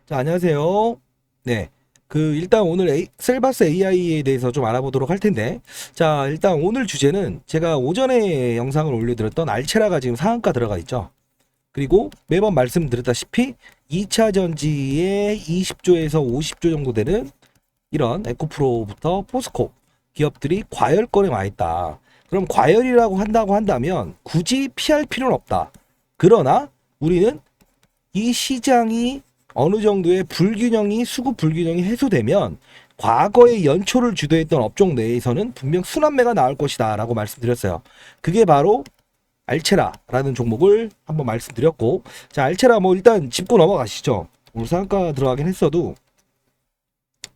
자, 안녕하세요. 네. 일단 오늘 셀바스 AI에 대해서 좀 알아보도록 할 텐데. 자, 일단 오늘 주제는 제가 오전에 영상을 올려드렸던 알체라가 지금 상한가 들어가 있죠. 그리고 매번 말씀드렸다시피 2차 전지에 20조에서 50조 정도 되는 이런 에코프로부터 포스코 기업들이 과열권에 와 있다. 그럼 과열이라고 한다면 굳이 피할 필요는 없다. 그러나 우리는 이 시장이 어느 정도의 수급 불균형이 해소되면 과거의 연초를 주도했던 업종 내에서는 분명 순환매가 나올 것이다 라고 말씀드렸어요. 그게 바로 알체라라는 종목을 한번 말씀드렸고, 자, 알체라 뭐 일단 짚고 넘어가시죠. 오늘 상한가 들어가긴 했어도,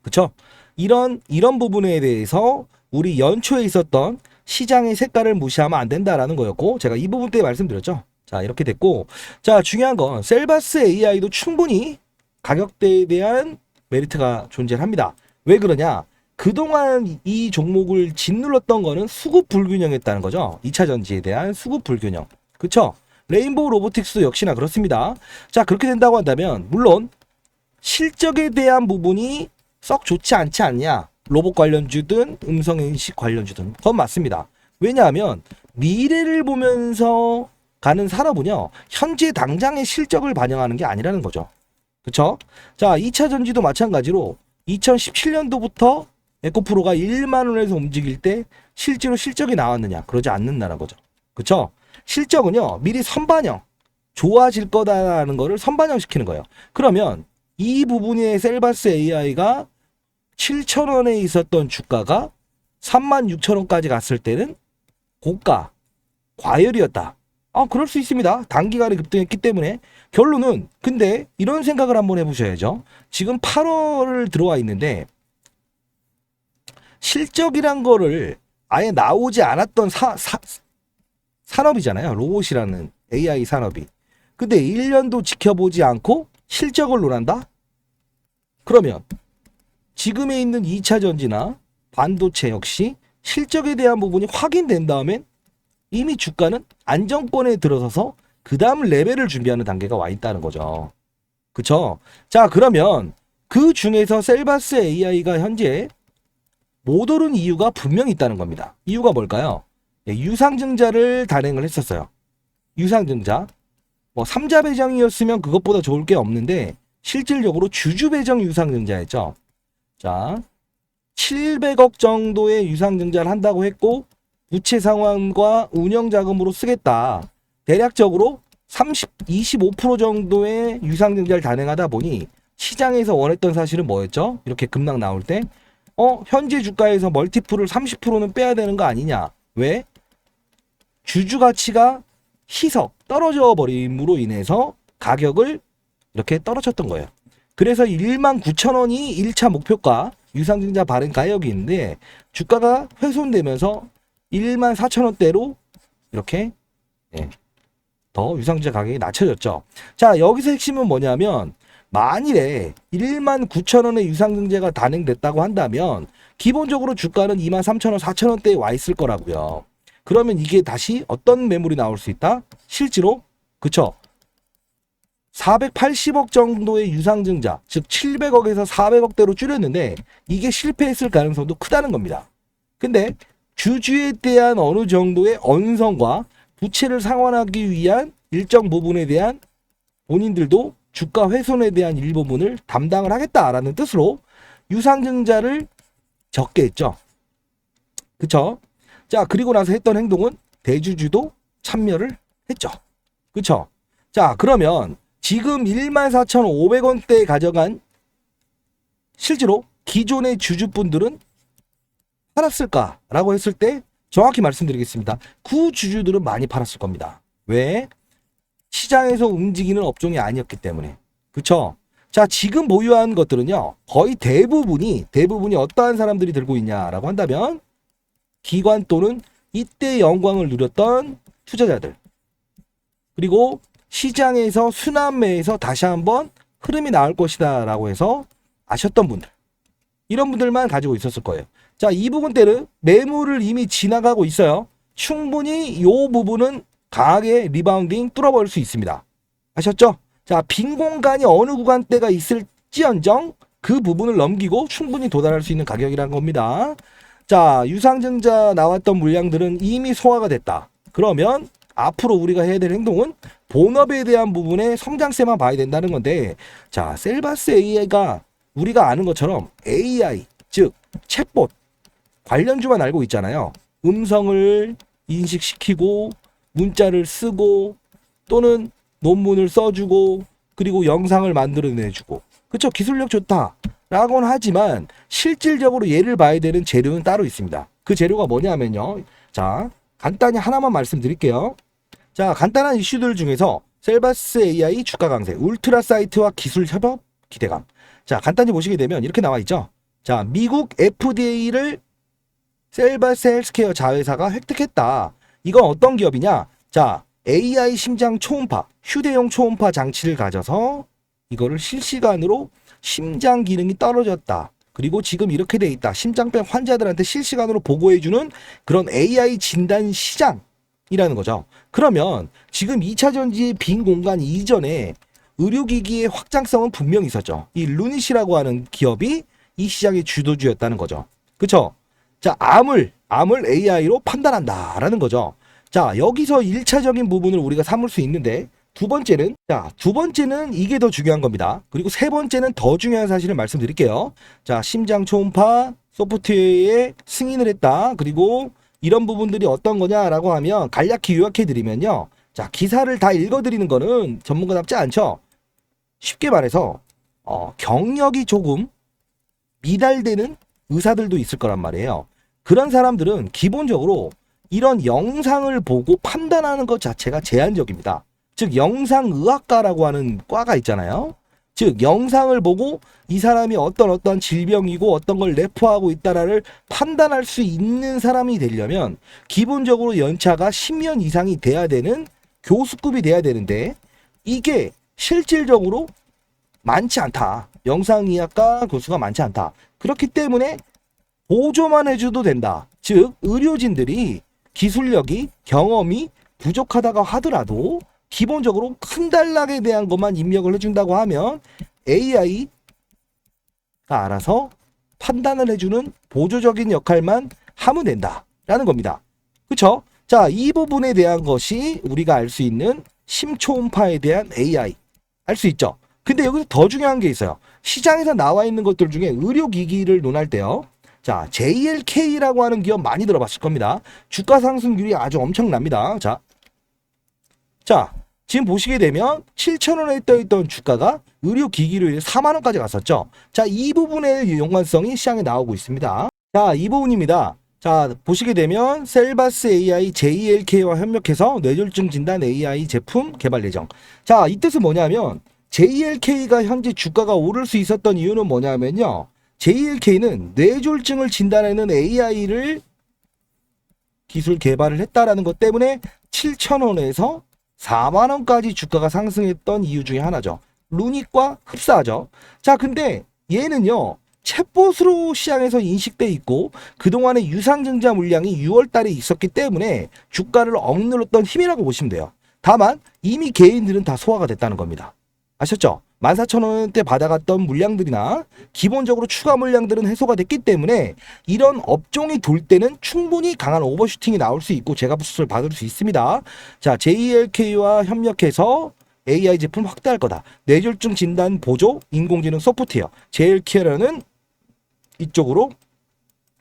그쵸? 이런 부분에 대해서 우리 연초에 있었던 시장의 색깔을 무시하면 안 된다라는 거였고, 제가 이 부분 때 말씀드렸죠. 자, 이렇게 됐고, 자, 중요한 건 셀바스 AI도 충분히 가격대에 대한 메리트가 존재합니다. 왜 그러냐? 그동안 이 종목을 짓눌렀던 거는 수급 불균형이었다는 거죠. 2차 전지에 대한 수급 불균형. 그쵸? 레인보우 로보틱스도 역시나 그렇습니다. 자, 그렇게 된다고 한다면 물론 실적에 대한 부분이 썩 좋지 않지 않냐? 로봇 관련주든 음성인식 관련주든 그건 맞습니다. 왜냐하면 미래를 보면서 가는 산업은요, 현재 당장의 실적을 반영하는 게 아니라는 거죠. 그쵸? 자, 2차 전지도 마찬가지로 2017년도부터 에코프로가 1만 원에서 움직일 때 실제로 실적이 나왔느냐? 그러지 않는다는 거죠. 그쵸? 실적은요, 미리 선반영, 좋아질 거다라는 거를 선반영 시키는 거예요. 그러면 이 부분에 셀바스 AI가 7,000원에 있었던 주가가 36,000원까지 갔을 때는 고가, 과열이었다. 그럴 수 있습니다. 단기간에 급등했기 때문에. 결론은 근데 이런 생각을 한번 해보셔야죠. 지금 8월을 들어와 있는데 실적이란 거를 아예 나오지 않았던 산업이잖아요. 로봇이라는 AI 산업이. 근데 1년도 지켜보지 않고 실적을 논한다? 그러면 지금에 있는 2차 전지나 반도체 역시 실적에 대한 부분이 확인된 다음엔 이미 주가는 안정권에 들어서서 그 다음 레벨을 준비하는 단계가 와 있다는 거죠. 그쵸? 자, 그러면 그 중에서 셀바스 AI가 현재 못 오른 이유가 분명히 있다는 겁니다. 이유가 뭘까요? 유상증자를 단행을 했었어요. 유상증자. 뭐 3자 배정이었으면 그것보다 좋을 게 없는데 실질적으로 주주 배정 유상증자였죠. 자, 700억 정도의 유상증자를 한다고 했고 부채 상환과 운영 자금으로 쓰겠다. 대략적으로 25% 정도의 유상증자를 단행하다 보니 시장에서 원했던 사실은 뭐였죠? 이렇게 급락 나올 때 현재 주가에서 멀티플을 30%는 빼야 되는 거 아니냐? 왜? 주주 가치가 떨어져 버림으로 인해서 가격을 이렇게 떨어졌던 거예요. 그래서 19,000원이 1차 목표가 유상증자 발행 가격인데 주가가 훼손되면서 14,000원대로 이렇게 더 유상증자 가격이 낮춰졌죠. 자, 여기서 핵심은 뭐냐면 만일에 19,000원의 유상증자가 단행됐다고 한다면 기본적으로 주가는 23,000원, 4,000원대에 와 있을 거라고요. 그러면 이게 다시 어떤 매물이 나올 수 있다? 실제로 그쵸? 480억 정도의 유상증자, 즉 700억에서 400억대로 줄였는데 이게 실패했을 가능성도 크다는 겁니다. 근데 주주에 대한 어느 정도의 언성과 부채를 상환하기 위한 일정 부분에 대한 본인들도 주가 훼손에 대한 일부분을 담당을 하겠다라는 뜻으로 유상증자를 적게 했죠. 그쵸? 자, 그리고 나서 했던 행동은 대주주도 참여를 했죠. 그쵸? 자, 그러면 지금 14,500원대에 가져간 실제로 기존의 주주분들은 팔았을까라고 했을 때 정확히 말씀드리겠습니다. 구주주들은 많이 팔았을 겁니다. 왜? 시장에서 움직이는 업종이 아니었기 때문에. 그쵸? 자, 지금 보유한 것들은요, 거의 대부분이 어떠한 사람들이 들고 있냐라고 한다면, 기관 또는 이때 영광을 누렸던 투자자들. 그리고 시장에서 순환매에서 다시 한번 흐름이 나올 것이다 라고 해서 아셨던 분들. 이런 분들만 가지고 있었을 거예요. 자, 이 부분 때는 매물을 이미 지나가고 있어요. 충분히 이 부분은 강하게 리바운딩 뚫어버릴 수 있습니다. 아셨죠? 자, 빈 공간이 어느 구간대가 있을 할지언정 그 부분을 넘기고 충분히 도달할 수 있는 가격이라는 겁니다. 자, 유상증자 나왔던 물량들은 이미 소화가 됐다. 그러면 앞으로 우리가 해야 될 행동은 본업에 대한 부분의 성장세만 봐야 된다는 건데, 자, 셀바스 AI가 우리가 아는 것처럼 AI, 즉 챗봇 관련주만 알고 있잖아요. 음성을 인식시키고 문자를 쓰고 또는 논문을 써주고 그리고 영상을 만들어내주고, 그쵸? 기술력 좋다 라고는 하지만 실질적으로 얘를 봐야 되는 재료는 따로 있습니다. 그 재료가 뭐냐면요, 자, 간단히 하나만 말씀드릴게요. 자, 간단한 이슈들 중에서 셀바스 AI 주가 강세, 울트라 사이트와 기술 협업 기대감. 자, 간단히 보시게 되면 이렇게 나와 있죠. 자, 미국 FDA를 셀바스 헬스케어 자회사가 획득했다. 이건 어떤 기업이냐? 자, AI 심장 초음파, 휴대용 초음파 장치를 가져서 이거를 실시간으로 심장 기능이 떨어졌다. 그리고 지금 이렇게 돼 있다. 심장병 환자들한테 실시간으로 보고해주는 그런 AI 진단 시장이라는 거죠. 그러면 지금 2차 전지의 빈 공간 이전에 의료기기의 확장성은 분명히 있었죠. 이 루닛이라고 하는 기업이 이 시장의 주도주였다는 거죠. 그쵸? 자, 암을 AI로 판단한다라는 거죠. 자, 여기서 1차적인 부분을 우리가 삼을 수 있는데, 두 번째는 이게 더 중요한 겁니다. 그리고 세 번째는 더 중요한 사실을 말씀드릴게요. 자, 심장 초음파 소프트웨어에 승인을 했다. 그리고 이런 부분들이 어떤 거냐라고 하면 간략히 요약해 드리면요. 자, 기사를 다 읽어 드리는 거는 전문가답지 않죠. 쉽게 말해서 경력이 조금 미달되는 의사들도 있을 거란 말이에요. 그런 사람들은 기본적으로 이런 영상을 보고 판단하는 것 자체가 제한적입니다. 즉 영상의학과라고 하는 과가 있잖아요. 즉 영상을 보고 이 사람이 어떤 질병이고 어떤 걸 내포하고 있다를 판단할 수 있는 사람이 되려면 기본적으로 연차가 10년 이상이 돼야 되는 교수급이 돼야 되는데, 이게 실질적으로 많지 않다. 영상의학과 교수가 많지 않다. 그렇기 때문에 보조만 해줘도 된다. 즉 의료진들이 기술력이, 경험이 부족하다고 하더라도 기본적으로 큰 단락에 대한 것만 입력을 해준다고 하면 AI가 알아서 판단을 해주는 보조적인 역할만 하면 된다라는 겁니다. 그쵸? 자, 이 부분에 대한 것이 우리가 알 수 있는 심초음파에 대한 AI 알 수 있죠. 근데 여기서 더 중요한 게 있어요. 시장에서 나와 있는 것들 중에 의료기기를 논할 때요. 자, JLK라고 하는 기업 많이 들어봤을 겁니다. 주가 상승률이 아주 엄청납니다. 자, 지금 보시게 되면 7,000원에 떠있던 주가가 의료기기로 인해 4만원까지 갔었죠. 자, 이 부분의 연관성이 시장에 나오고 있습니다. 자, 이 부분입니다. 자, 보시게 되면 셀바스 AI JLK와 협력해서 뇌졸중 진단 AI 제품 개발 예정. 자, 이 뜻은 뭐냐면 JLK가 현재 주가가 오를 수 있었던 이유는 뭐냐면요. JLK는 뇌졸중을 진단하는 AI를 기술 개발을 했다라는 것 때문에 7,000원에서 4만원까지 주가가 상승했던 이유 중에 하나죠. 루닛과 흡사하죠. 자, 근데 얘는요, 챗봇으로 시장에서 인식돼 있고 그동안의 유상증자 물량이 6월 달에 있었기 때문에 주가를 억눌렀던 힘이라고 보시면 돼요. 다만 이미 개인들은 다 소화가 됐다는 겁니다. 아셨죠? 14,000원대 받아갔던 물량들이나 기본적으로 추가 물량들은 해소가 됐기 때문에 이런 업종이 돌 때는 충분히 강한 오버슈팅이 나올 수 있고 재가부수를 받을 수 있습니다. 자, JLK와 협력해서 AI 제품 확대할 거다. 뇌졸중 진단 보조 인공지능 소프트웨어 JLK라는 이쪽으로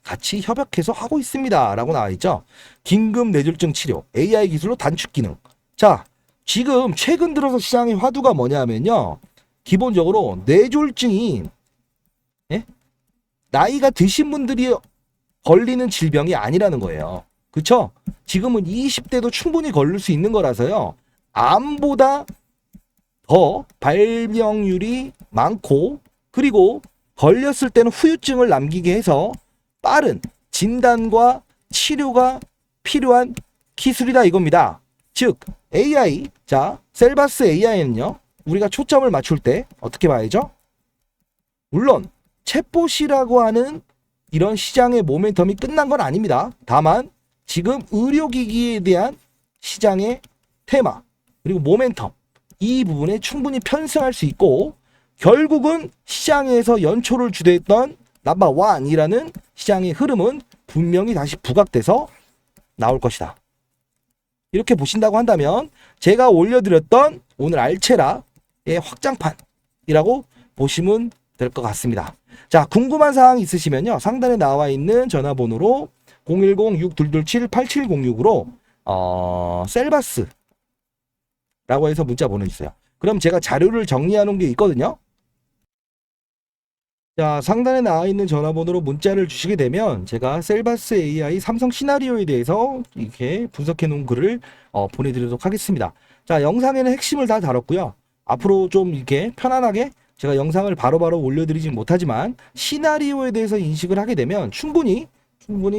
같이 협약해서 하고 있습니다 라고 나와 있죠. 긴급 뇌졸중 치료 AI 기술로 단축 기능. 자, 지금 최근 들어서 시장의 화두가 뭐냐면요, 기본적으로 뇌졸중이 나이가 드신 분들이 걸리는 질병이 아니라는 거예요. 그쵸? 지금은 20대도 충분히 걸릴 수 있는 거라서요, 암보다 더 발병률이 많고 그리고 걸렸을 때는 후유증을 남기게 해서 빠른 진단과 치료가 필요한 기술이다 이겁니다. 즉 AI, 자, 셀바스 AI는요, 우리가 초점을 맞출 때 어떻게 봐야죠? 물론 챗봇이라고 하는 이런 시장의 모멘텀이 끝난 건 아닙니다. 다만 지금 의료기기에 대한 시장의 테마 그리고 모멘텀, 이 부분에 충분히 편승할 수 있고, 결국은 시장에서 연초를 주도했던 넘버원이라는 시장의 흐름은 분명히 다시 부각돼서 나올 것이다. 이렇게 보신다고 한다면 제가 올려드렸던 오늘 알체라의 확장판이라고 보시면 될 것 같습니다. 자, 궁금한 사항 있으시면요, 상단에 나와 있는 전화번호로 010-6227-8706으로 셀바스라고 해서 문자 보내주세요. 그럼 제가 자료를 정리해 놓은 게 있거든요. 자, 상단에 나와 있는 전화번호로 문자를 주시게 되면 제가 셀바스 AI 삼성 시나리오에 대해서 이렇게 분석해 놓은 글을 보내드리도록 하겠습니다. 자, 영상에는 핵심을 다 다뤘고요. 앞으로 좀 이렇게 편안하게 제가 영상을 바로바로 올려드리진 못하지만 시나리오에 대해서 인식을 하게 되면 충분히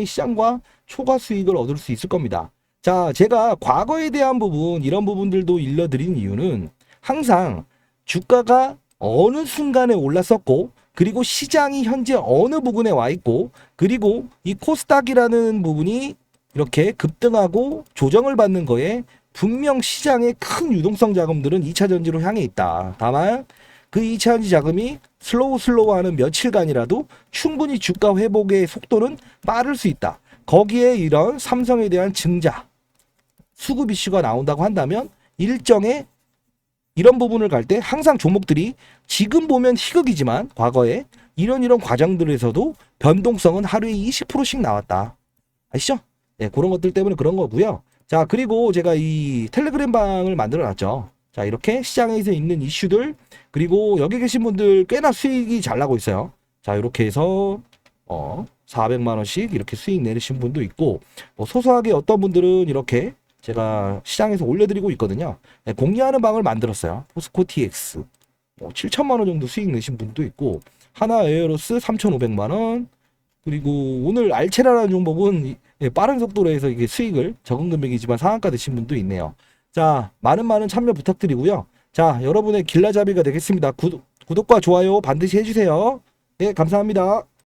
시장과 초과 수익을 얻을 수 있을 겁니다. 자, 제가 과거에 대한 부분, 이런 부분들도 일러드린 이유는 항상 주가가 어느 순간에 올랐었고, 그리고 시장이 현재 어느 부분에 와 있고, 그리고 이 코스닥이라는 부분이 이렇게 급등하고 조정을 받는 거에 분명 시장의 큰 유동성 자금들은 2차 전지로 향해 있다. 다만 그 2차 전지 자금이 슬로우하는 며칠간이라도 충분히 주가 회복의 속도는 빠를 수 있다. 거기에 이런 삼성에 대한 증자, 수급 이슈가 나온다고 한다면 일정의 이런 부분을 갈 때 항상 종목들이 지금 보면 희극이지만 과거에 이런 과정들에서도 변동성은 하루에 20%씩 나왔다. 아시죠? 네, 그런 것들 때문에 그런 거고요. 자, 그리고 제가 이 텔레그램 방을 만들어 놨죠. 자, 이렇게 시장에서 있는 이슈들, 그리고 여기 계신 분들 꽤나 수익이 잘 나고 있어요. 자, 이렇게 해서 400만 원씩 이렇게 수익 내리신 분도 있고, 뭐 소소하게 어떤 분들은 이렇게 제가 시장에서 올려드리고 있거든요. 네, 공유하는 방을 만들었어요. 포스코 TX 7천만 원 정도 수익 내신 분도 있고, 하나 에어로스 3,500만 원, 그리고 오늘 알체라라는 종목은 빠른 속도로 해서 이게 수익을 적은 금액이지만 상한가 되신 분도 있네요. 자, 많은 참여 부탁드리고요. 자, 여러분의 길라잡이가 되겠습니다. 구독과 좋아요 반드시 해주세요. 네, 감사합니다.